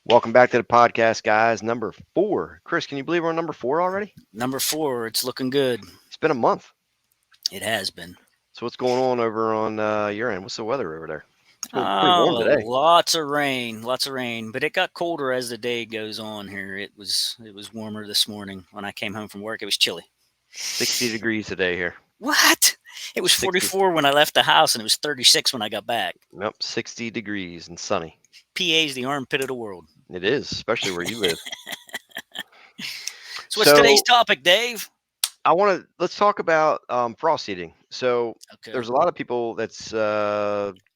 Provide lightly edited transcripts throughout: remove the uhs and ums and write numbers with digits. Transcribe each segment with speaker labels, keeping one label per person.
Speaker 1: Welcome back to the podcast, guys. Number four. Chris, can you believe we're on number four already?
Speaker 2: Number four, it's looking good.
Speaker 1: It's been a month.
Speaker 2: It has been.
Speaker 1: So what's going on over on your end? What's the weather over there? It's pretty warm
Speaker 2: Oh,
Speaker 1: today.
Speaker 2: lots of rain, but it got colder as the day goes on here. It was warmer this morning when I came home from work. It was chilly.
Speaker 1: 60 degrees today here.
Speaker 2: What? It was
Speaker 1: 60.
Speaker 2: 44 when I left the house, and it was 36 when I got back.
Speaker 1: Nope, 60 degrees and sunny.
Speaker 2: PA's the armpit of the world.
Speaker 1: It is, especially where you live.
Speaker 2: So, what's today's
Speaker 1: So
Speaker 2: topic, Dave?
Speaker 1: let's talk about frost eating. So
Speaker 2: Okay.
Speaker 1: there's a lot of people that's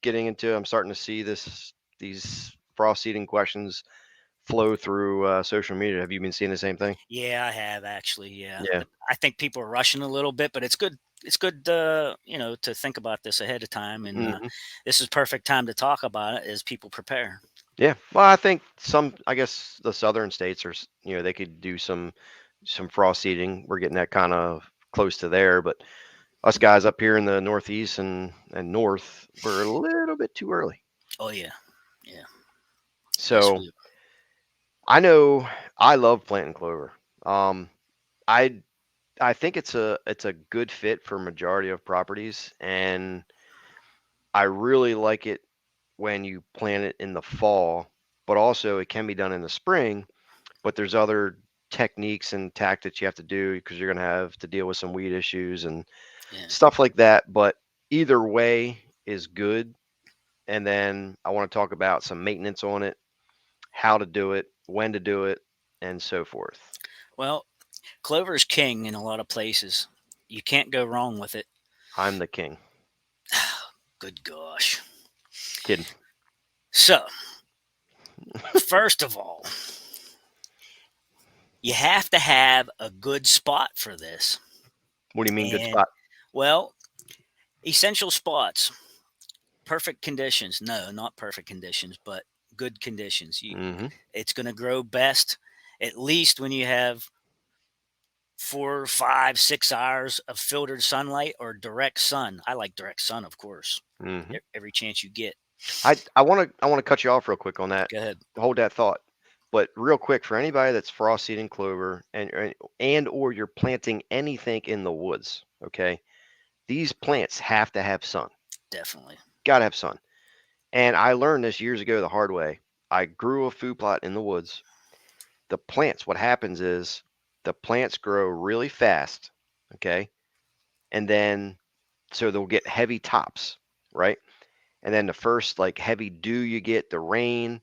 Speaker 1: getting into. I'm starting to see these frost eating questions flow through social media. Have you been seeing the same thing?
Speaker 2: Yeah, I have actually. Yeah,
Speaker 1: Yeah.
Speaker 2: I think people are rushing a little bit, but it's good. It's good, to think about this ahead of time, and
Speaker 1: Mhm.
Speaker 2: this is perfect time to talk about it as people prepare.
Speaker 1: Yeah. Well, I think I guess the southern states they could do some frost seeding. We're getting that kind of close to there, but us guys up here in the northeast and north, we're a little bit too early.
Speaker 2: Oh yeah, yeah. Yes,
Speaker 1: So
Speaker 2: we.
Speaker 1: I know I love planting clover. Um, I I think it's a good fit for majority of properties, and I really like it when you plant it in the fall, but also it can be done in the spring. But there's other techniques and tactics you have to do because you're going to have to deal with some weed issues and
Speaker 2: Yeah.
Speaker 1: stuff like that. But either way is good. And then I want to talk about some maintenance on it, how to do it, when to do it, and so forth.
Speaker 2: Well, clover is king in a lot of places. You can't go wrong with it.
Speaker 1: I'm the king.
Speaker 2: Good gosh.
Speaker 1: Kidding.
Speaker 2: So, first of all, you have to have a good spot for this.
Speaker 1: What do you mean, good
Speaker 2: And
Speaker 1: spot?
Speaker 2: well, essential spots, perfect conditions. No, not perfect conditions, but good conditions.
Speaker 1: Hmm.
Speaker 2: It's going to grow best at least when you have 4, 5, 6 hours of filtered sunlight or direct sun. I like direct sun, of course,
Speaker 1: Hmm.
Speaker 2: every chance you get.
Speaker 1: I want to cut you off real quick on that.
Speaker 2: Go ahead.
Speaker 1: Hold that thought. But real quick, for anybody that's frost seeding clover and or you're planting anything in the woods, okay? These plants have to have sun.
Speaker 2: Definitely.
Speaker 1: Got to have sun. And I learned this years ago the hard way. I grew a food plot in the woods. The plants, what happens is the plants grow really fast, okay? And then so they'll get heavy tops, right? And then the first like heavy dew you get, the rain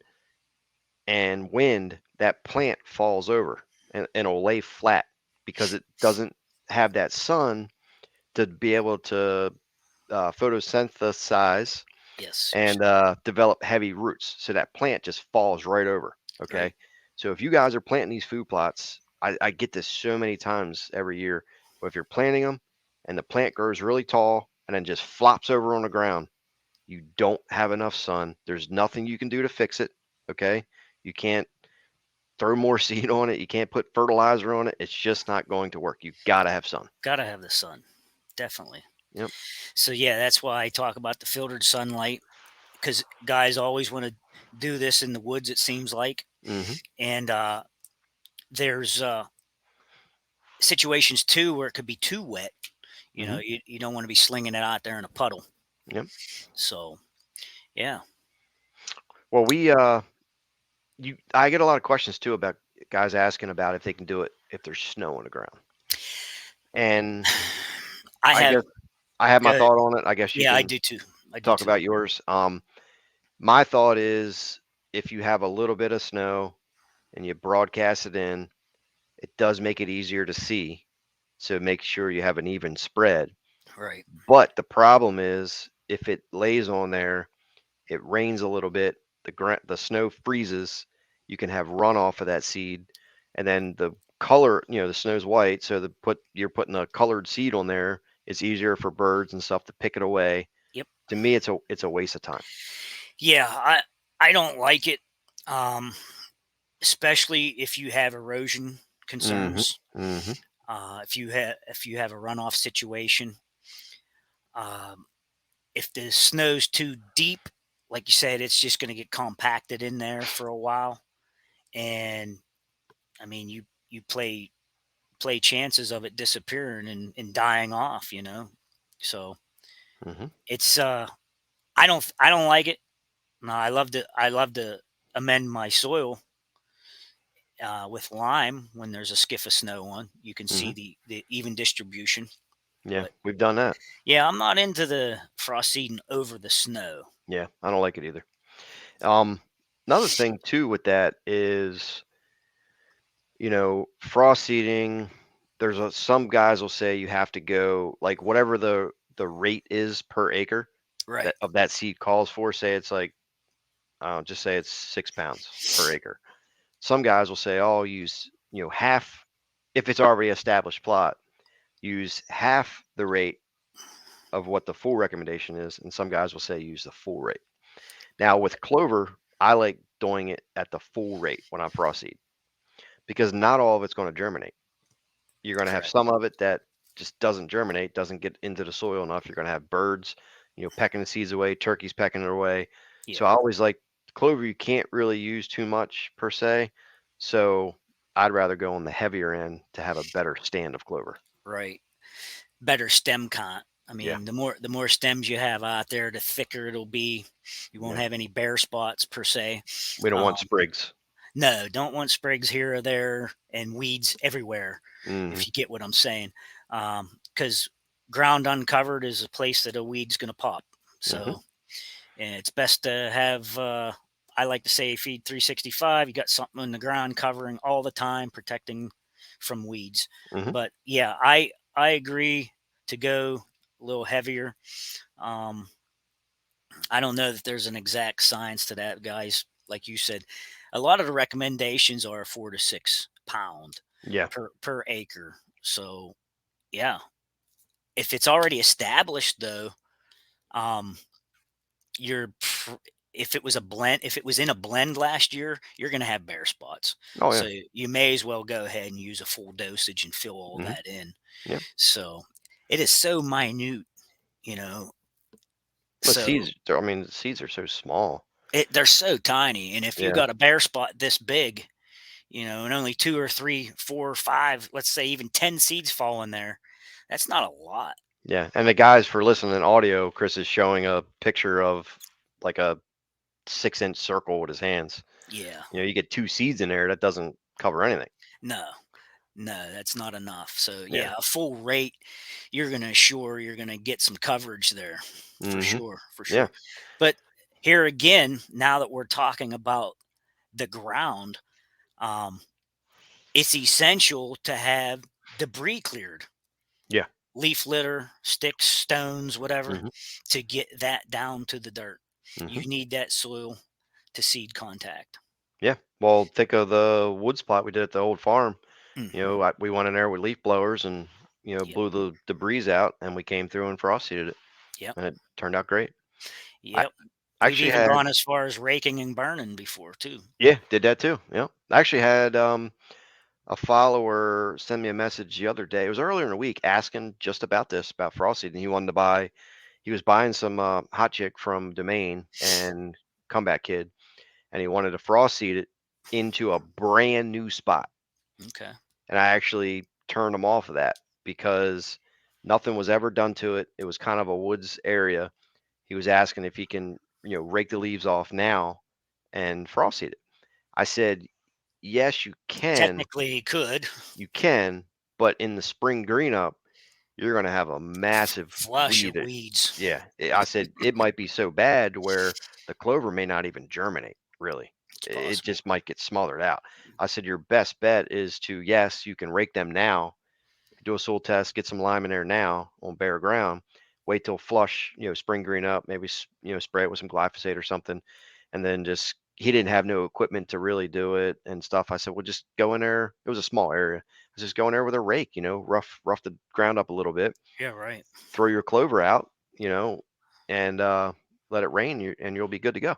Speaker 1: and wind, that plant falls over and it'll lay flat because it doesn't have that sun to be able to photosynthesize
Speaker 2: Yes.
Speaker 1: and develop heavy roots. So that plant just falls right over.
Speaker 2: Right.
Speaker 1: Okay. So if you guys are planting these food plots, I get this so many times every year. But if you're planting them and the plant grows really tall and then just flops over on the ground, you don't have enough sun. There's nothing you can do to fix it. Okay. You can't throw more seed on it. You can't put fertilizer on it. It's just not going to work. You got to have sun.
Speaker 2: Gotta have the sun. Definitely.
Speaker 1: Yep.
Speaker 2: So, yeah, that's why I talk about the filtered sunlight because guys always want to do this in the woods, it seems like.
Speaker 1: Hmm.
Speaker 2: And there's situations too where it could be too wet.
Speaker 1: Hmm.
Speaker 2: You don't want to be slinging it out there in a puddle.
Speaker 1: Yep.
Speaker 2: So, yeah.
Speaker 1: Well, I get a lot of questions too about guys asking about if they can do it if there's snow on the ground. And
Speaker 2: I
Speaker 1: I
Speaker 2: have
Speaker 1: guess I have my
Speaker 2: good.
Speaker 1: thought on it. I guess you
Speaker 2: Yeah, I
Speaker 1: can
Speaker 2: do too. I do
Speaker 1: talk
Speaker 2: too.
Speaker 1: about yours. My thought is if you have a little bit of snow and you broadcast it in, it does make it easier to see. So make sure you have an even spread.
Speaker 2: Right.
Speaker 1: But the problem is if it lays on there, it rains a little bit, the snow freezes, you can have runoff of that seed, and then the color, the snow's white, so you're putting a colored seed on there. It's easier for birds and stuff to pick it away.
Speaker 2: Yep.
Speaker 1: To me, it's a waste of time.
Speaker 2: Yeah, I don't like it. Um, especially if you have erosion
Speaker 1: Hmm.
Speaker 2: concerns.
Speaker 1: Hmm.
Speaker 2: If you have a runoff situation, um, if the snow's too deep, like you said, it's just going to get compacted in there for a while. and I mean, you play chances of it disappearing and dying off, you know. So
Speaker 1: Hmm.
Speaker 2: it's I don't like it. No, I love to amend my soil with lime when there's a skiff of snow on. You can see
Speaker 1: Hmm.
Speaker 2: the even distribution.
Speaker 1: Yeah,
Speaker 2: But
Speaker 1: we've done that.
Speaker 2: yeah, I'm not into the frost seeding over the snow.
Speaker 1: Yeah, I don't like it either. Um, Another thing too with that is, frost seeding. Some guys will say you have to go like whatever the rate is per acre
Speaker 2: Right.
Speaker 1: that of that seed calls for. Say it's like, just say it's 6 pounds per acre. Some guys will say, "Oh, use half if it's already established plot. Use half the rate of what the full recommendation is," and some guys will say use the full rate. Now with clover, I like doing it at the full rate when I frost seed because not all of it's going to germinate. You're going to have
Speaker 2: Correct.
Speaker 1: some of it that just doesn't germinate, doesn't get into the soil enough. You're going to have birds, pecking the seeds away, turkeys pecking it away. So
Speaker 2: Yeah.
Speaker 1: I always like clover. You can't really use too much per se. So I'd rather go on the heavier end to have a better stand of clover.
Speaker 2: Right. Better stem count. I
Speaker 1: Yeah,
Speaker 2: mean, the more stems you have out there, the thicker it'll be. You won't
Speaker 1: yeah.
Speaker 2: have any bare spots per se.
Speaker 1: We don't want
Speaker 2: Um,
Speaker 1: sprigs.
Speaker 2: no, don't want sprigs here or there and weeds everywhere.
Speaker 1: Hmm.
Speaker 2: If you get what I'm saying, because ground uncovered is a place that a weed's going to pop.
Speaker 1: Hmm.
Speaker 2: So and it's best to have. I like to say feed 365. You got something in the ground covering all the time, protecting from weeds.
Speaker 1: Hmm.
Speaker 2: But yeah, I agree to go a little heavier. Um, I don't know that there's an exact science to that, guys. Like you said, a lot of the recommendations are 4 to 6 pound
Speaker 1: Yeah.
Speaker 2: per acre. So yeah, if it's already established though, um, you're if it was a blend, if it was in a blend last year, you're going to have bare spots.
Speaker 1: Oh yeah.
Speaker 2: So you may as well go ahead and use a full dosage and fill all
Speaker 1: Hmm.
Speaker 2: that in.
Speaker 1: Yeah.
Speaker 2: So it is so minute, you know.
Speaker 1: But
Speaker 2: So
Speaker 1: I mean, the seeds are so small.
Speaker 2: they're so tiny, and if you
Speaker 1: Yeah.
Speaker 2: got a bare spot this big, and only two or three, four or five, let's say even 10 seeds fall in there, that's not a lot.
Speaker 1: Yeah. And the guys for listening audio, Chris is showing a picture of like a 6-inch circle with his hands.
Speaker 2: Yeah,
Speaker 1: You get two seeds in there, that doesn't cover anything.
Speaker 2: no, no, that's not enough. So
Speaker 1: Yeah.
Speaker 2: yeah, a full rate, you're gonna get some coverage there, for
Speaker 1: Hmm.
Speaker 2: sure, for
Speaker 1: Yeah.
Speaker 2: sure. But here again, now that we're talking about the ground, um, it's essential to have debris cleared,
Speaker 1: Yeah.
Speaker 2: leaf litter, sticks, stones, whatever,
Speaker 1: Hmm.
Speaker 2: to get that down to the dirt.
Speaker 1: Hmm.
Speaker 2: You need that soil to seed contact.
Speaker 1: Yeah. Well, think of the wood spot we did at the old farm.
Speaker 2: Hmm.
Speaker 1: We went in there with leaf blowers and,
Speaker 2: Yep.
Speaker 1: blew the debris out and we came through and frost seeded it
Speaker 2: Yep.
Speaker 1: and it turned out great. I
Speaker 2: Yep. We've
Speaker 1: actually
Speaker 2: even
Speaker 1: had,
Speaker 2: gone as far as raking and burning before too.
Speaker 1: yeah, did that too. Yeah. I actually had, a follower send me a message the other day. It was earlier in the week asking just about this, about frost seeding. He was buying some hot chick from Domain and comeback kid, and he wanted to frost seed it into a brand new spot.
Speaker 2: Okay.
Speaker 1: And I actually turned him off of that because nothing was ever done to it. It was kind of a woods area. He was asking if he can, rake the leaves off now and frost seed it. I said, yes,
Speaker 2: Technically, he could
Speaker 1: you can, but in the spring green up, you're going to have a massive
Speaker 2: flush of
Speaker 1: weed.
Speaker 2: weeds.
Speaker 1: Yeah, I said it might be so bad to where the clover may not even germinate. Really,
Speaker 2: It's
Speaker 1: it
Speaker 2: possible.
Speaker 1: just might get smothered out. I said your best bet is to, yes, you can rake them now, do a soil test, get some lime in there now on bare ground. Wait till flush, spring green up, maybe spray it with some glyphosate or something, and then just he didn't have no equipment to really do it and stuff. I said, well, just go in there. It was a small area. I said, just go in there with a rake, rough the ground up a little bit,
Speaker 2: Yeah, right.
Speaker 1: throw your clover out, and let it rain, and you'll be good to go.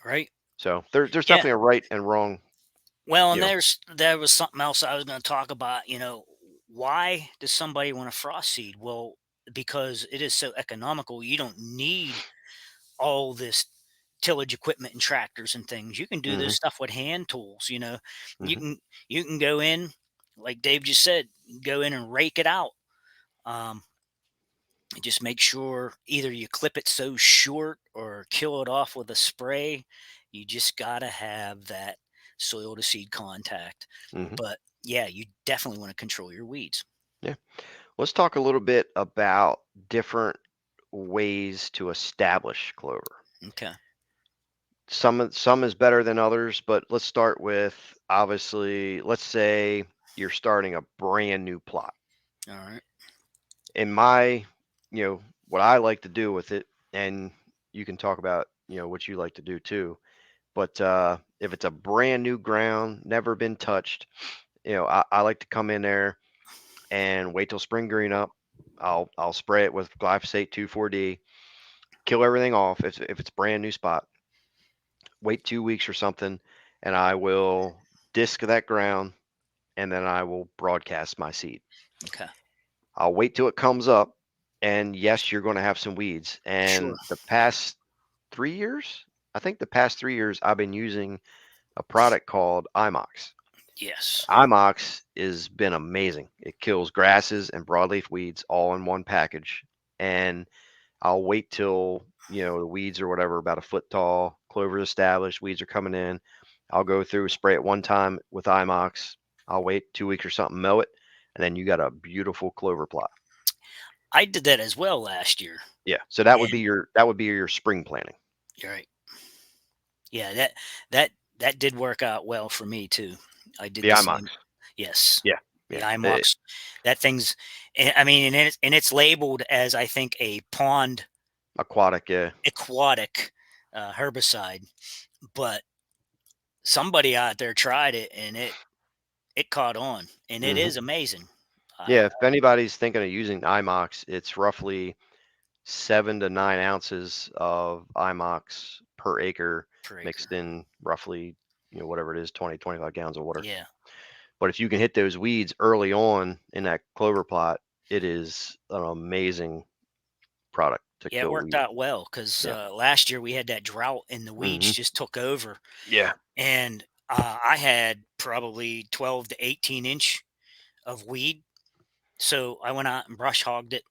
Speaker 2: Right.
Speaker 1: So there's
Speaker 2: Yeah.
Speaker 1: definitely a right and wrong,
Speaker 2: Well, and
Speaker 1: you know.
Speaker 2: there was something else I was going to talk about. Why does somebody want to frost seed? Well, because it is so economical. You don't need all this tillage equipment and tractors and things. You can do
Speaker 1: Hmm.
Speaker 2: this stuff with hand tools. You know, you
Speaker 1: Hmm.
Speaker 2: can you can go in, like Dave just said, go in and rake it out. Um, just make sure either you clip it so short or kill it off with a spray. You just gotta have that soil to seed contact.
Speaker 1: Hmm.
Speaker 2: But yeah, you definitely want to control your weeds.
Speaker 1: Yeah. Let's talk a little bit about different ways to establish clover.
Speaker 2: Okay.
Speaker 1: Some is better than others, but let's start with, obviously, let's say you're starting a brand new plot.
Speaker 2: All right.
Speaker 1: In my, what I like to do with it, and you can talk about, what you like to do too. But if it's a brand new ground, never been touched, I like to come in there and wait till spring green up. I'll spray it with glyphosate 2,4-D, kill everything off if it's brand new spot. Wait 2 weeks or something, and I will disc that ground, and then I will broadcast my seed.
Speaker 2: Okay.
Speaker 1: I'll wait till it comes up, and yes, you're going to have some weeds.
Speaker 2: Sure.
Speaker 1: And the past 3 years, I think the past 3 years, I've been using a product called IMOX.
Speaker 2: Yes.
Speaker 1: IMOX has been amazing. It kills grasses and broadleaf weeds all in one package. And I'll wait till, the weeds or whatever about a foot tall, clover's established, weeds are coming in. I'll go through, spray it one time with IMOX. I'll wait 2 weeks or something, mow it, and then you got a beautiful clover plot.
Speaker 2: I did that as well last year.
Speaker 1: Yeah. So
Speaker 2: And
Speaker 1: that would be your spring planting.
Speaker 2: you're right. Yeah, that that did work out well for me too. I did
Speaker 1: The
Speaker 2: the
Speaker 1: IMOX.
Speaker 2: same. Yes.
Speaker 1: Yeah.
Speaker 2: The
Speaker 1: Yeah.
Speaker 2: IMOX. That thing's I mean, and it's labeled as, I think, a pond
Speaker 1: Aquatic. Yeah.
Speaker 2: aquatic herbicide, but somebody out there tried it and it caught on, and it
Speaker 1: Hmm.
Speaker 2: is amazing. I
Speaker 1: Yeah. If anybody's thinking of using IMOX, it's roughly 7 to 9 ounces of IMOX per acre,
Speaker 2: per acre.
Speaker 1: mixed in roughly, whatever it is, 20, 25 gallons of water.
Speaker 2: Yeah.
Speaker 1: But if you can hit those weeds early on in that clover plot, it is an amazing product to
Speaker 2: Yeah, it
Speaker 1: kill
Speaker 2: worked
Speaker 1: weeds.
Speaker 2: out well because
Speaker 1: Yeah.
Speaker 2: last year we had that drought and the weeds
Speaker 1: Hmm.
Speaker 2: just took over.
Speaker 1: Yeah.
Speaker 2: And I had probably 12 to 18-inch of weed. So I went out and brush hogged it,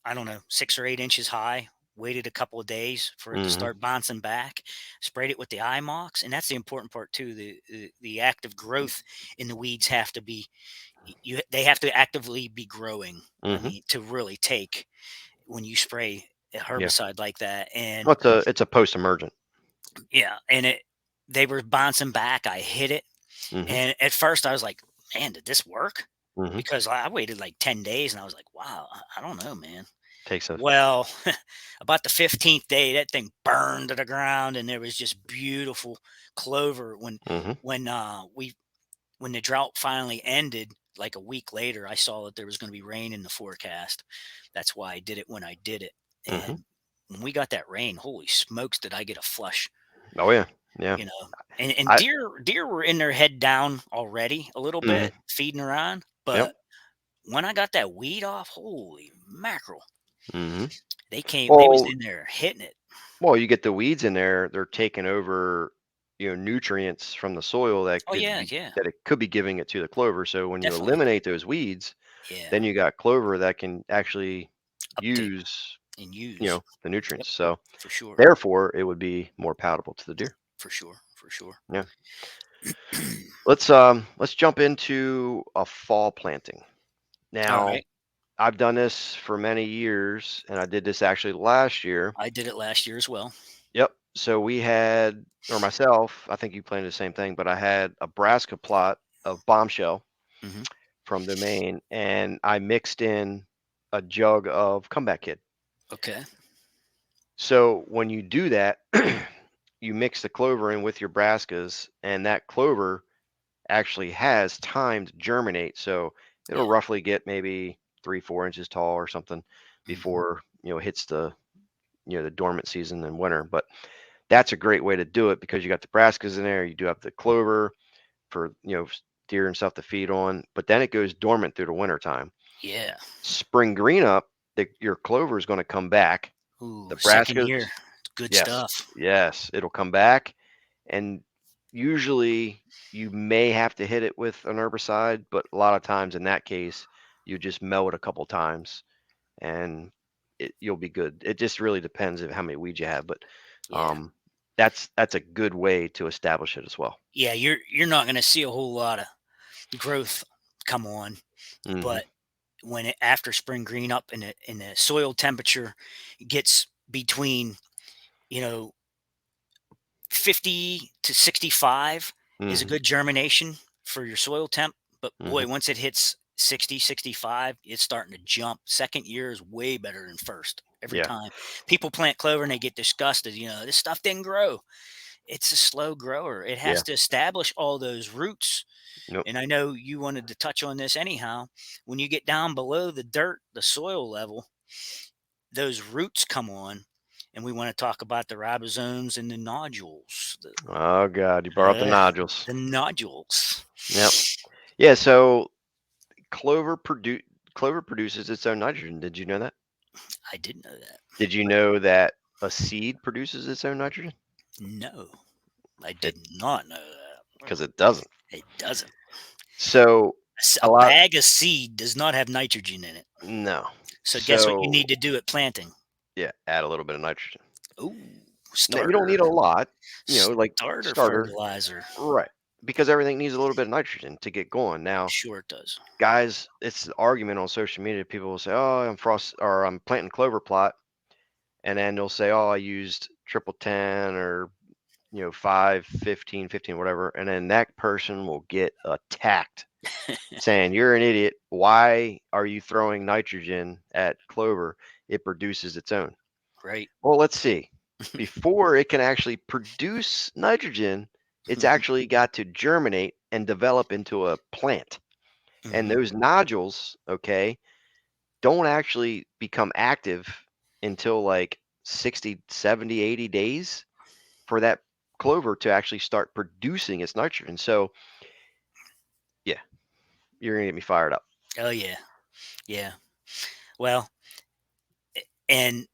Speaker 2: I don't know, 6 or 8 inches high, waited a couple of days for it to
Speaker 1: Hmm.
Speaker 2: start bouncing back, sprayed it with the IMOX. And that's the important part too. The active growth in the weeds have to be, they have to actively be growing. I
Speaker 1: Hmm.
Speaker 2: mean, to really take when you spray a
Speaker 1: Yeah.
Speaker 2: herbicide like that. And
Speaker 1: Well, it's a post-emergent.
Speaker 2: yeah, and they were bouncing back. I hit it.
Speaker 1: Hmm.
Speaker 2: And at first I was like, "Man, did this work?"
Speaker 1: Hmm.
Speaker 2: Because I waited like 10 days and I was like, "Wow, I don't know, man."
Speaker 1: Takes a.
Speaker 2: Well, about the 15th day, that thing burned to the ground and there was just beautiful clover
Speaker 1: Hmm.
Speaker 2: when when the drought finally ended, like a week later, I saw that there was going to be rain in the forecast. That's why I did it when I did it.
Speaker 1: Hmm.
Speaker 2: And when we got that rain, holy smokes, did I get a flush,
Speaker 1: Oh yeah. Yeah.
Speaker 2: you know. And
Speaker 1: I.
Speaker 2: deer were in their head down already a little
Speaker 1: Hmm.
Speaker 2: bit, feeding around,
Speaker 1: Yep.
Speaker 2: but when I got that weed off, holy mackerel,
Speaker 1: Hmm.
Speaker 2: they was
Speaker 1: Well,
Speaker 2: in there hitting it.
Speaker 1: you get the weeds in there, they're taking over, nutrients from the soil
Speaker 2: Oh yeah, yeah,
Speaker 1: that it could be giving it to the clover. So when you
Speaker 2: definitely.
Speaker 1: eliminate those weeds,
Speaker 2: Yeah,
Speaker 1: then you got clover that can actually
Speaker 2: uptake
Speaker 1: use,
Speaker 2: and use.
Speaker 1: the
Speaker 2: Yep,
Speaker 1: nutrients. So
Speaker 2: for sure,
Speaker 1: therefore, it would be more palatable to the deer.
Speaker 2: for sure, for sure.
Speaker 1: Yeah. Let's jump into a fall planting.
Speaker 2: All
Speaker 1: Now,
Speaker 2: right,
Speaker 1: I've done this for many years, and I did this actually last year.
Speaker 2: I did it last year as well.
Speaker 1: Yep. So we had, or myself, I think you planted the same thing, but I had a brassica plot of bombshell
Speaker 2: Hmm.
Speaker 1: from Domain, and I mixed in a jug of comeback kid.
Speaker 2: Okay.
Speaker 1: So when you do that, you mix the clover in with your brassicas, and that clover actually has time to germinate. So it'll
Speaker 2: Yeah.
Speaker 1: roughly get maybe 3, 4 inches tall or something
Speaker 2: Hmm.
Speaker 1: before, it hits the dormant season in winter. But that's a great way to do it because you got the brassicas in there. You do have the clover for, deer and stuff to feed on, but then it goes dormant through the winter time.
Speaker 2: Yeah.
Speaker 1: Spring green up, your clover is going to come back.
Speaker 2: Ooh,
Speaker 1: The
Speaker 2: second
Speaker 1: brassicas,
Speaker 2: year. Good
Speaker 1: Yes,
Speaker 2: stuff.
Speaker 1: yes, it'll come back, and usually you may have to hit it with an herbicide, but a lot of times in that case, you just mow it a couple times and you'll be good. It just really depends on how many weeds you have, but
Speaker 2: Yeah.
Speaker 1: um, that's a good way to establish it as well.
Speaker 2: Yeah, you're not gonna see a whole lot of growth come on,
Speaker 1: Hmm.
Speaker 2: but when it, after spring green up and the soil temperature gets between, you know, 50 to 65 is a
Speaker 1: Hmm.
Speaker 2: good germination for your soil temp. But
Speaker 1: Hmm.
Speaker 2: boy, once it hits 60, 65, it's starting to jump. Second year is way better than first every
Speaker 1: Yeah.
Speaker 2: time. People plant clover and they get disgusted. This stuff didn't grow. It's a slow grower. It has
Speaker 1: Yeah.
Speaker 2: to establish all those roots.
Speaker 1: Nope.
Speaker 2: And I know you wanted to touch on this anyhow. When you get down below the dirt, the soil level, those roots come on. And we want to talk about the ribosomes and the nodules.
Speaker 1: Oh God, you brought up the
Speaker 2: Uh,
Speaker 1: nodules.
Speaker 2: the nodules.
Speaker 1: Yep. Yeah. So clover produ clover produces its own nitrogen. Did you know that?
Speaker 2: I did know that.
Speaker 1: Did you know that a seed produces its own nitrogen?
Speaker 2: No, I
Speaker 1: It
Speaker 2: did not know that.
Speaker 1: because it doesn't.
Speaker 2: It doesn't.
Speaker 1: So
Speaker 2: A
Speaker 1: a lot.
Speaker 2: bag of seed does not have nitrogen in it.
Speaker 1: No.
Speaker 2: So guess what you
Speaker 1: So
Speaker 2: need to do at planting?
Speaker 1: yeah, add a little bit of nitrogen.
Speaker 2: Ooh,
Speaker 1: Now you don't
Speaker 2: starter.
Speaker 1: need a lot. Like
Speaker 2: Starter
Speaker 1: starter,
Speaker 2: fertilizer.
Speaker 1: right? Because everything needs a little bit of nitrogen to get going. Now,
Speaker 2: Sure it does.
Speaker 1: guys, it's an argument on social media. People will say, "Oh, I'm planting clover plot," and then they'll say, "Oh, I used triple 10 or 5, 15, 15, whatever," and then that person will get attacked saying, "You're an idiot. Why are you throwing nitrogen at clover? It produces its own."
Speaker 2: Right.
Speaker 1: Well, let's see. Before it can actually produce nitrogen, it's actually got to germinate and develop into a plant. And
Speaker 2: Hmm.
Speaker 1: those nodules, okay, don't actually become active until like 60, 70, 80 days for that clover to actually start producing its nitrogen. So, yeah, you're going to get me fired up.
Speaker 2: Oh yeah. Yeah. Well, and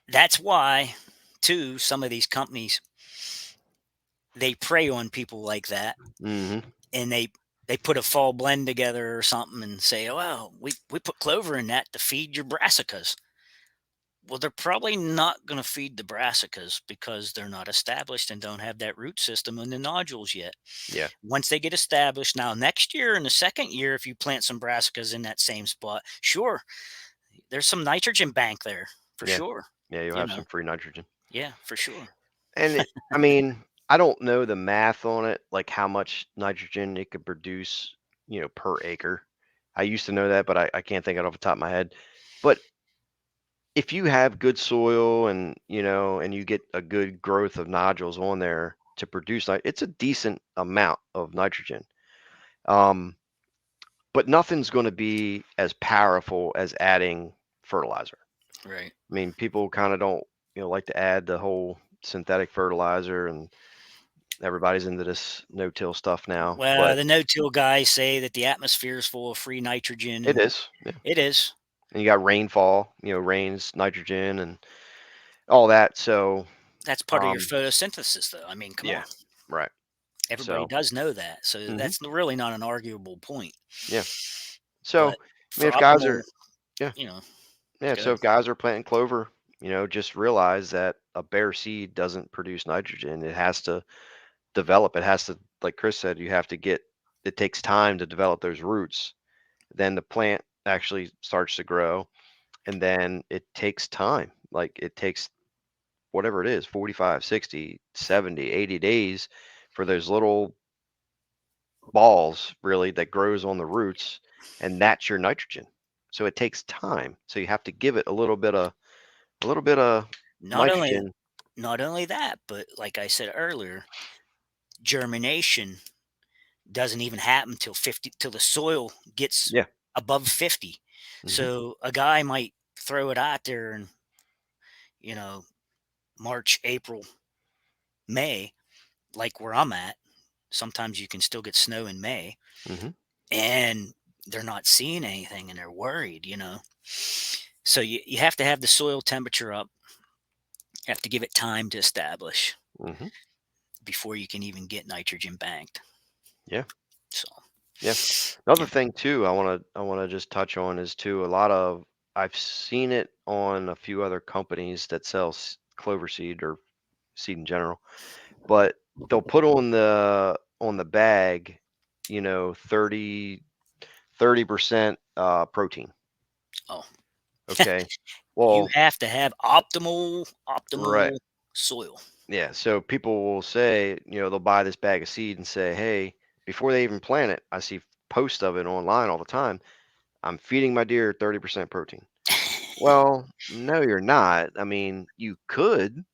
Speaker 2: that's why too some of these companies they prey on people like that,
Speaker 1: Hmm.
Speaker 2: and they put a fall blend together or something and say, "Oh, well, we put clover in that to feed your brassicas." Well, they're probably not going to feed the brassicas because they're not established and don't have that root system in the nodules yet.
Speaker 1: Yeah.
Speaker 2: Once they get established, now next year and the second year, if you plant some brassicas in that same spot, sure, there's some nitrogen bank there for
Speaker 1: Yeah.
Speaker 2: sure.
Speaker 1: Yeah. You'll
Speaker 2: You
Speaker 1: have
Speaker 2: know,
Speaker 1: some free nitrogen.
Speaker 2: yeah, for sure.
Speaker 1: And I mean, I don't know the math on it, like how much nitrogen it could produce, per acre. I used to know that, but I can't think of it off the top of my head. But if you have good soil and you get a good growth of nodules on there to produce, it's a decent amount of nitrogen. Um, but nothing's going to be as powerful as adding fertilizer.
Speaker 2: Right.
Speaker 1: I mean, people kind of don't, like to add the whole synthetic fertilizer and everybody's into this no-till stuff now,
Speaker 2: Well,
Speaker 1: but
Speaker 2: the no-till guys say that the atmosphere is full of free nitrogen,
Speaker 1: it
Speaker 2: and
Speaker 1: is. Yeah.
Speaker 2: it is.
Speaker 1: And you got rainfall, rains, nitrogen, and all that. So,
Speaker 2: That's part of your
Speaker 1: um,
Speaker 2: photosynthesis, though. I mean, come
Speaker 1: yeah,
Speaker 2: on.
Speaker 1: right.
Speaker 2: Everybody
Speaker 1: So,
Speaker 2: does know that. So
Speaker 1: hmm,
Speaker 2: that's really not an arguable point.
Speaker 1: yeah. So,
Speaker 2: But
Speaker 1: I mean,
Speaker 2: for
Speaker 1: if guys
Speaker 2: optimal,
Speaker 1: are, yeah,
Speaker 2: you know,
Speaker 1: yeah.
Speaker 2: go
Speaker 1: So
Speaker 2: ahead.
Speaker 1: if guys are planting clover, just realize that a bare seed doesn't produce nitrogen. It has to develop. It has to, like Chris said, you have to get. It takes time to develop those roots. Then the plant actually starts to grow, and then it takes time. Like it takes whatever it is, 45, 60, 70, 80 days for those little balls really that grows on the roots, and that's your nitrogen. So it takes time. So you have to give it a little bit of
Speaker 2: Not only
Speaker 1: nitrogen.
Speaker 2: not only that, but like I said earlier, germination doesn't even happen till 50 till the soil gets
Speaker 1: Yeah.
Speaker 2: above 50.
Speaker 1: Hmm.
Speaker 2: So a guy might throw it out there in, you know, March, April, May, like where I'm at. Sometimes you can still get snow in May,
Speaker 1: Hmm.
Speaker 2: and they're not seeing anything and they're worried. So you have to have the soil temperature up. Have to give it time to establish
Speaker 1: Hmm.
Speaker 2: before you can even get nitrogen banked.
Speaker 1: Yeah.
Speaker 2: So,
Speaker 1: Yeah. Another
Speaker 2: yeah.
Speaker 1: thing too, I want to just touch on is too a lot of I've seen it on a few other companies that sell clover seed or seed in general, but they'll put on the bag, 30% protein.
Speaker 2: Oh,
Speaker 1: Okay.
Speaker 2: you
Speaker 1: Well,
Speaker 2: have to have
Speaker 1: right.
Speaker 2: optimal soil.
Speaker 1: Yeah. So people will say, they'll buy this bag of seed and say, hey, before they even plant it, I see posts of it online all the time. I'm feeding my deer 30% protein. Well, no, you're not. I mean, you could,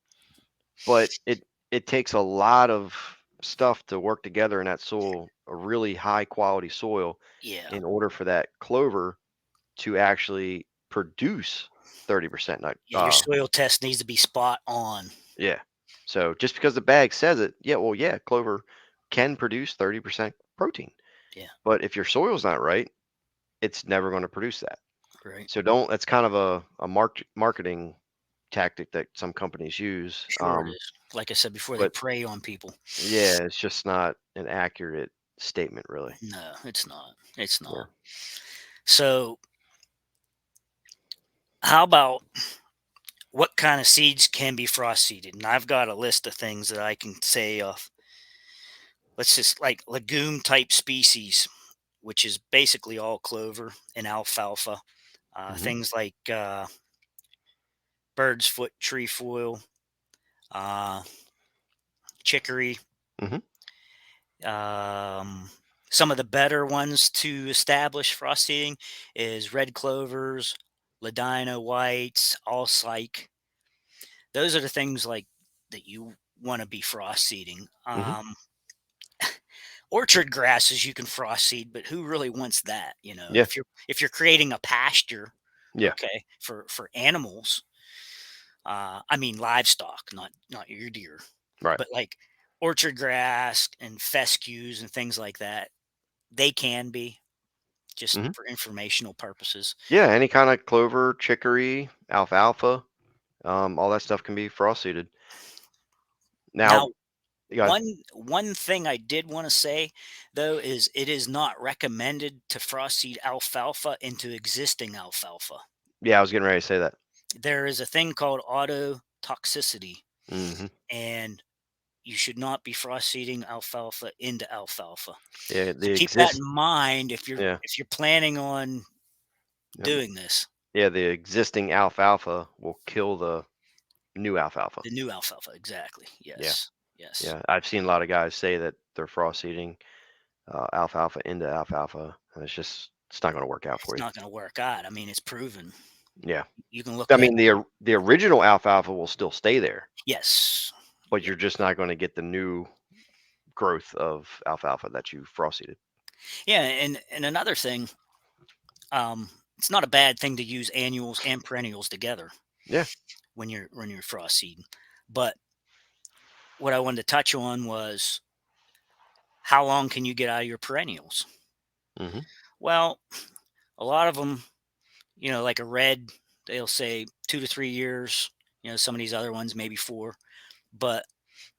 Speaker 1: but it takes a lot of stuff to work together in that soil, a really high quality soil,
Speaker 2: Yeah.
Speaker 1: in order for that clover to actually produce 30%
Speaker 2: Yeah, your soil test needs to be spot on.
Speaker 1: yeah. So just because the bag says it, yeah, well, yeah, clover can produce 30% protein.
Speaker 2: Yeah,
Speaker 1: But if your soil's not right, it's never going to produce that.
Speaker 2: right.
Speaker 1: So don't that's kind of a marketing tactic that some companies use.
Speaker 2: Sure it is. Like I said before, they
Speaker 1: But
Speaker 2: prey on people.
Speaker 1: yeah, it's just not an accurate statement, really.
Speaker 2: No, it's not. It's
Speaker 1: Yeah.
Speaker 2: not. So, how about what kind of seeds can be frost seeded? And I've got a list of things that I can say off. Let's just like legume type species, which is basically all clover and alfalfa.
Speaker 1: Hmm.
Speaker 2: Things like bird's foot trefoil, uh, chicory.
Speaker 1: Hmm.
Speaker 2: Um, some of the better ones to establish frost seeding is red clovers, ladino whites, alsike. Those are the things like that you want to be frost seeding.
Speaker 1: Hmm.
Speaker 2: Orchard grasses you can frost seed, but who really wants that?
Speaker 1: Yeah.
Speaker 2: If you're creating a pasture,
Speaker 1: Yeah.
Speaker 2: okay, for animals, I mean livestock, not your deer,
Speaker 1: Right.
Speaker 2: but like orchard grass and fescues and things like that, they can be just
Speaker 1: Hmm.
Speaker 2: for informational purposes.
Speaker 1: Yeah. Any kind of clover, chicory, alfalfa, all that stuff can be frost seeded. Now,
Speaker 2: Now,
Speaker 1: you got
Speaker 2: one thing I did want to say though is it is not recommended to frost seed alfalfa into existing alfalfa.
Speaker 1: yeah, I was getting ready to say that.
Speaker 2: There is a thing called autotoxicity,
Speaker 1: Hmm.
Speaker 2: and you should not be frost seeding alfalfa into alfalfa.
Speaker 1: Yeah,
Speaker 2: So
Speaker 1: the
Speaker 2: keep that
Speaker 1: exist.
Speaker 2: in mind
Speaker 1: Yeah.
Speaker 2: if you're planning on
Speaker 1: Yep.
Speaker 2: doing this.
Speaker 1: Yeah, the existing alfalfa will kill the new alfalfa.
Speaker 2: The new alfalfa, exactly.
Speaker 1: Yeah.
Speaker 2: Yes. Yes.
Speaker 1: Yeah. I've seen a lot of guys say that they're frost seeding alfalfa into alfalfa, and it's not going to work out for
Speaker 2: It's
Speaker 1: you.
Speaker 2: not going to work out. I mean, it's proven.
Speaker 1: Yeah.
Speaker 2: You can look
Speaker 1: I
Speaker 2: that
Speaker 1: mean,
Speaker 2: up.
Speaker 1: the original alfalfa will still stay there,
Speaker 2: Yes.
Speaker 1: but
Speaker 2: Yeah.
Speaker 1: you're just not going to get the new growth of alfalfa that you frost seeded.
Speaker 2: Yeah, and another thing, it's not a bad thing to use annuals and perennials together
Speaker 1: Yeah.
Speaker 2: when you're frost seeding. But what I wanted to touch on was how long can you get out of your perennials?
Speaker 1: Hmm.
Speaker 2: Well, a lot of them, like a red, they'll say 2 to 3 years. Some of these other ones maybe 4. But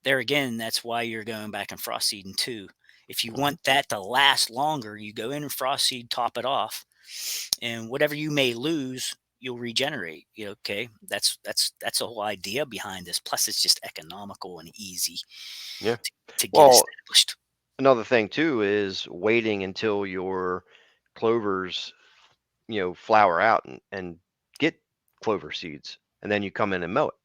Speaker 2: there again, that's why you're going back and frost seeding too. If you
Speaker 1: Hmm.
Speaker 2: want that to last longer, you go in and frost seed, top it off, and whatever you may lose, you'll regenerate. Okay, that's the whole idea behind this. Plus, it's just economical and easy
Speaker 1: Yeah.
Speaker 2: to get
Speaker 1: Well,
Speaker 2: established.
Speaker 1: another thing too is waiting until your clovers, flower out and get clover seeds, and then you come in and mow it.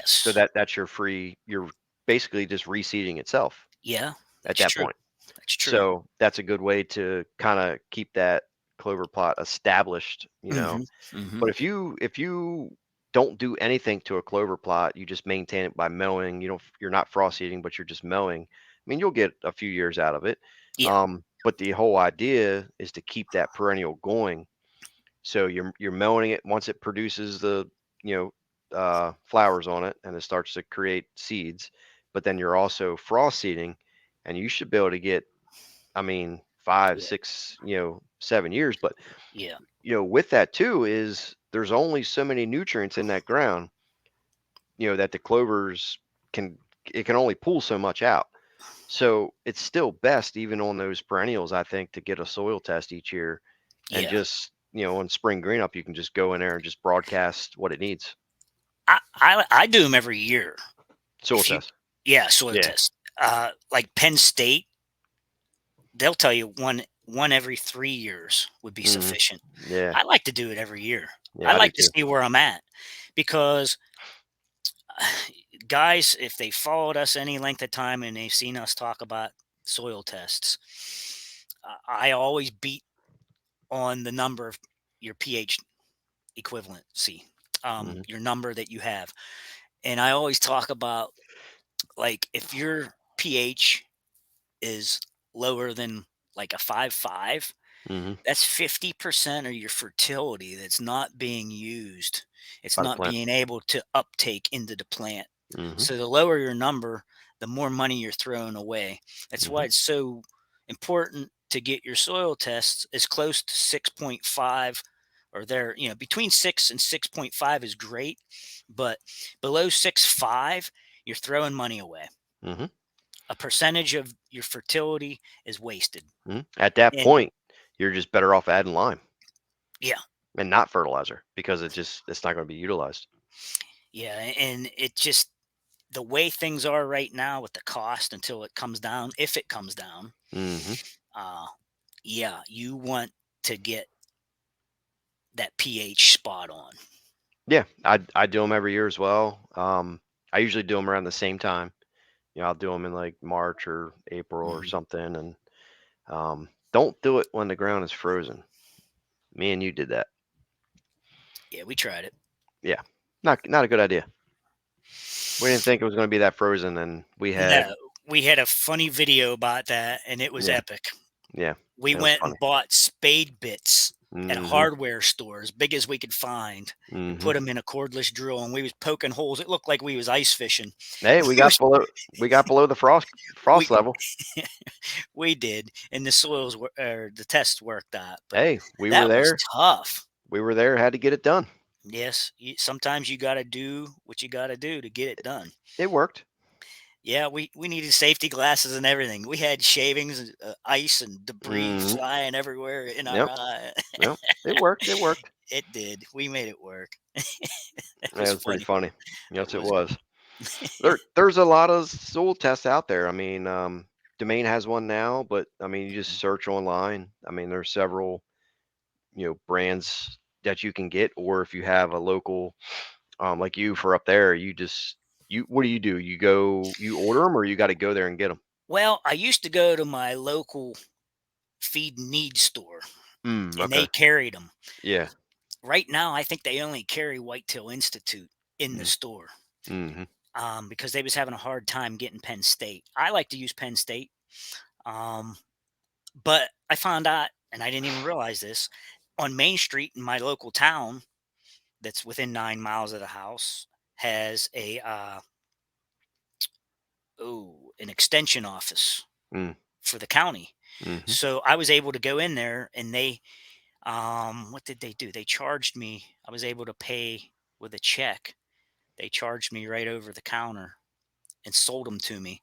Speaker 1: So
Speaker 2: Yes.
Speaker 1: that's your free. You're basically just reseeding itself
Speaker 2: Yeah,
Speaker 1: at
Speaker 2: that's
Speaker 1: that
Speaker 2: true.
Speaker 1: point.
Speaker 2: That's true.
Speaker 1: So that's a good way to kind of keep that clover plot established.
Speaker 2: Hmm. Hmm.
Speaker 1: But if you don't do anything to a clover plot, you just maintain it by mowing. You're not frost seeding, but you're just mowing. I mean, you'll get a few years out of it.
Speaker 2: Yeah.
Speaker 1: But the whole idea is to keep that perennial going. So you're mowing it once it produces the you flowers on it and it starts to create seeds. But then you're also frost seeding, and you should be able to get, I mean, five,
Speaker 2: Yeah.
Speaker 1: 6, 7 years. But
Speaker 2: Yeah.
Speaker 1: with that too is there's only so many nutrients in that ground. that the clovers can it can only pull so much out. So it's still best even on those perennials, I think, to get a soil test each year and
Speaker 2: Yeah.
Speaker 1: just, on spring green up, you can just go in there and just broadcast what it needs.
Speaker 2: I do them every year.
Speaker 1: Soil
Speaker 2: If you
Speaker 1: test.
Speaker 2: Yeah, soil
Speaker 1: Yeah.
Speaker 2: test. Like Penn State, they'll tell you one every 3 years would be
Speaker 1: Hmm.
Speaker 2: sufficient.
Speaker 1: Yeah.
Speaker 2: I like to do it every year. I
Speaker 1: Yeah, I do
Speaker 2: like to
Speaker 1: too.
Speaker 2: see where I'm at because guys, if they followed us any length of time and they've seen us talk about soil tests, I always beat on the number of your pH equivalency,
Speaker 1: Hmm.
Speaker 2: your number that you have. And I always talk about, like, if your pH is lower than like a 5.5,
Speaker 1: Hmm.
Speaker 2: that's 50% of your fertility that's not being used. It's
Speaker 1: By the
Speaker 2: not
Speaker 1: plant.
Speaker 2: being able to uptake into the plant.
Speaker 1: Hmm.
Speaker 2: So the lower your number, the more money you're throwing away. That's
Speaker 1: Hmm.
Speaker 2: why it's so important to get your soil tests as close to 6.5 or there, between 6 and 6.5 is great, but below 6.5, you're throwing money away.
Speaker 1: Hmm.
Speaker 2: A percentage of your fertility is wasted.
Speaker 1: At that
Speaker 2: And
Speaker 1: point, you're just better off adding lime
Speaker 2: yeah,
Speaker 1: and not fertilizer because it's not going to be utilized.
Speaker 2: yeah, and it just, the way things are right now with the cost until it comes down, if it comes down,
Speaker 1: Hmm.
Speaker 2: uh, yeah, you want to get that pH spot on.
Speaker 1: Yeah, I do them every year as well. I usually do them around the same time. I'll do them in like March or April or
Speaker 2: Mhm.
Speaker 1: something, and don't do it when the ground is frozen. Me and you did that.
Speaker 2: Yeah, we tried it.
Speaker 1: Yeah, not a good idea. We didn't think it was going to be that frozen, and we had
Speaker 2: No, we had a funny video about that, and it was
Speaker 1: yeah,
Speaker 2: epic.
Speaker 1: yeah,
Speaker 2: We
Speaker 1: it was
Speaker 2: went
Speaker 1: funny.
Speaker 2: and bought spade bits at a
Speaker 1: Hmm.
Speaker 2: hardware store as big as we could find and
Speaker 1: Hmm.
Speaker 2: put them in a cordless drill, and we was poking holes. It looked like we was ice fishing.
Speaker 1: Hey,
Speaker 2: We was
Speaker 1: we got below the frost
Speaker 2: we
Speaker 1: level.
Speaker 2: we did, and the soils were, or the tests worked out, but
Speaker 1: Hey, we were
Speaker 2: that was
Speaker 1: there.
Speaker 2: tough.
Speaker 1: We were there. Had to get it done.
Speaker 2: Yes, sometimes you got to do what you got to do to get it done.
Speaker 1: It worked.
Speaker 2: Yeah, we needed safety glasses and everything. We had shavings, and ice, and debris
Speaker 1: Hmm.
Speaker 2: flying everywhere in our
Speaker 1: Yep.
Speaker 2: eye.
Speaker 1: Yep. It worked. It worked.
Speaker 2: It did. We made it work. It
Speaker 1: Yeah, it
Speaker 2: was
Speaker 1: was pretty
Speaker 2: funny.
Speaker 1: funny.
Speaker 2: It
Speaker 1: Yes, it
Speaker 2: was.
Speaker 1: was. There's a lot of soil tests out there. I mean, Domain has one now, but I mean, you just search online. I mean, there's several, brands that you can get, or if you have a local, like you for up there, what do? You order them, or you got to go there and get them?
Speaker 2: Well, I used to go to my local feed and need store, and
Speaker 1: Okay.
Speaker 2: they carried them.
Speaker 1: Yeah.
Speaker 2: Right now, I think they only carry Whitetail Institute in the
Speaker 1: Mm.
Speaker 2: store,
Speaker 1: Mm-hmm.
Speaker 2: because they was having a hard time getting Penn State. I like to use Penn State, um, but I found out, and I didn't even realize this, on Main Street in my local town, that's within 9 miles of the house, has an extension office
Speaker 1: Mm.
Speaker 2: for the county.
Speaker 1: Mm-hmm.
Speaker 2: So I was able to go in there, and what did they do? They charged me. I was able to pay with a check. They charged me right over the counter and sold them to me.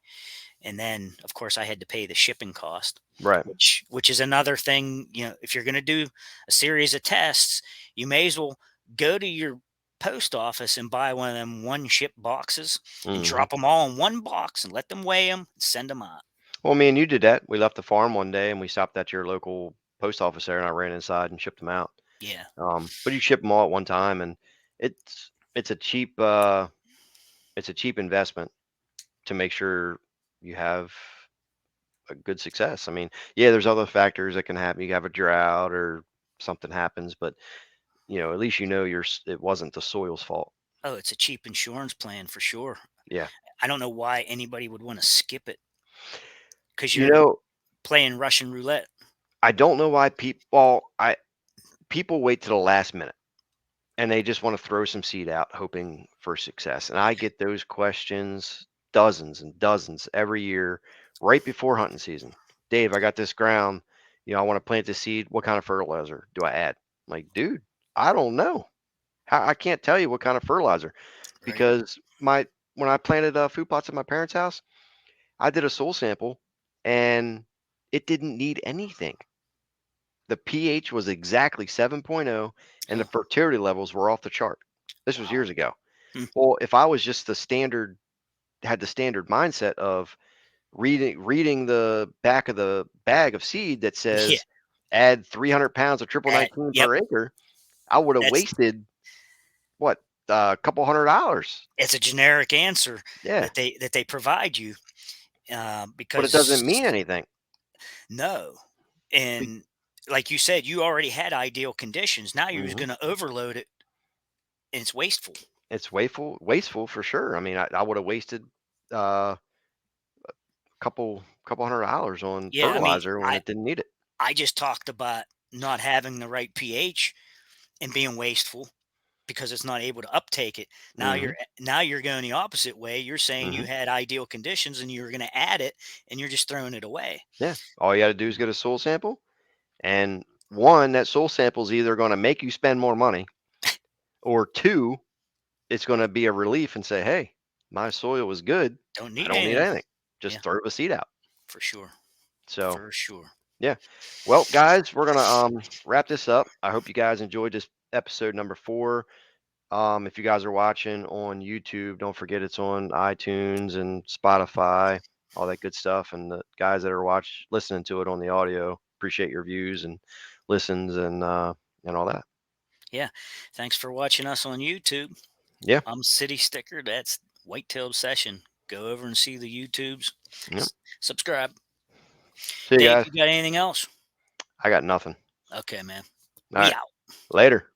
Speaker 2: And then, of course, I had to pay the shipping cost,
Speaker 1: Right.
Speaker 2: which is another thing. If you're going to do a series of tests, you may as well go to your post office and buy one of them one ship boxes and
Speaker 1: Mm-hmm.
Speaker 2: drop them all in one box and let them weigh them and send them out.
Speaker 1: Well, me and you did that. We left the farm one day and we stopped at your local post office there, and I ran inside and shipped them out.
Speaker 2: Yeah.
Speaker 1: But you ship them all at one time, and it's a cheap investment to make sure you have a good success. I mean, yeah, there's other factors that can happen. You have a drought or something happens, but at least it wasn't the soil's fault.
Speaker 2: Oh, it's a cheap insurance plan for sure.
Speaker 1: Yeah.
Speaker 2: I don't know why anybody would want to skip it because
Speaker 1: You
Speaker 2: you're
Speaker 1: know,
Speaker 2: playing Russian roulette.
Speaker 1: I don't know why people wait to the last minute and they just want to throw some seed out hoping for success. And I get those questions dozens and dozens every year right before hunting season. Dave, I got this ground. I want to plant the seed. What kind of fertilizer do I add? I'm like, dude, I don't know. I can't tell you what kind of fertilizer
Speaker 2: Right.
Speaker 1: because my when I planted food plots at my parents' house, I did a soil sample, and it didn't need anything. The pH was exactly 7.0, and the
Speaker 2: Oh,
Speaker 1: fertility levels were off the chart. This was
Speaker 2: wow.
Speaker 1: years ago.
Speaker 2: Hmm.
Speaker 1: Well, if I was just the standard had the standard mindset of reading the back of the bag of seed that
Speaker 2: Yeah.
Speaker 1: says add 300 pounds of triple 19
Speaker 2: Yep.
Speaker 1: per acre, I would have
Speaker 2: That's
Speaker 1: wasted what a couple $100.
Speaker 2: it's a generic answer
Speaker 1: Yeah,
Speaker 2: that they provide you,
Speaker 1: but it doesn't mean
Speaker 2: because
Speaker 1: anything.
Speaker 2: no,
Speaker 1: Be-
Speaker 2: and like you said, you already had ideal conditions. Now you're just
Speaker 1: mhm.
Speaker 2: going to overload it, and it's wasteful.
Speaker 1: It's wasteful for sure. I mean, I would have wasted uh, couple $100 on
Speaker 2: Yeah, I mean,
Speaker 1: fertilizer when
Speaker 2: I
Speaker 1: it didn't need it.
Speaker 2: I just talked about not having the right pH and being wasteful because it's not able to uptake it.
Speaker 1: Hmm.
Speaker 2: Now you're going the opposite way. You're saying you
Speaker 1: Hmm.
Speaker 2: had ideal conditions and you're going to add it and you're just throwing it away.
Speaker 1: Yeah, all you got to do is get a soil sample, and one, that soil sample is either going to make you spend more money, or two, it's going to be a relief and say, hey, my soil was good.
Speaker 2: Don't
Speaker 1: I
Speaker 2: need
Speaker 1: don't need
Speaker 2: anything.
Speaker 1: anything.
Speaker 2: Yeah,
Speaker 1: Just throw the seed out.
Speaker 2: for sure.
Speaker 1: So
Speaker 2: For sure.
Speaker 1: yeah. Well, guys, we're gonna wrap this up. I hope you guys enjoyed this episode number 4. If you guys are watching on YouTube, don't forget it's on iTunes and Spotify, all that good stuff. And the guys that are listening to it on the audio, appreciate your views and listens and all that.
Speaker 2: Yeah. Thanks for watching us on YouTube.
Speaker 1: Yeah.
Speaker 2: I'm City Sticker. That's Whitetail Obsession. Go over and see the YouTubes.
Speaker 1: Yep.
Speaker 2: Subscribe.
Speaker 1: See you
Speaker 2: Dave,
Speaker 1: guys.
Speaker 2: you got anything else?
Speaker 1: I got nothing.
Speaker 2: Okay, man.
Speaker 1: All
Speaker 2: We
Speaker 1: right.
Speaker 2: out.
Speaker 1: Later.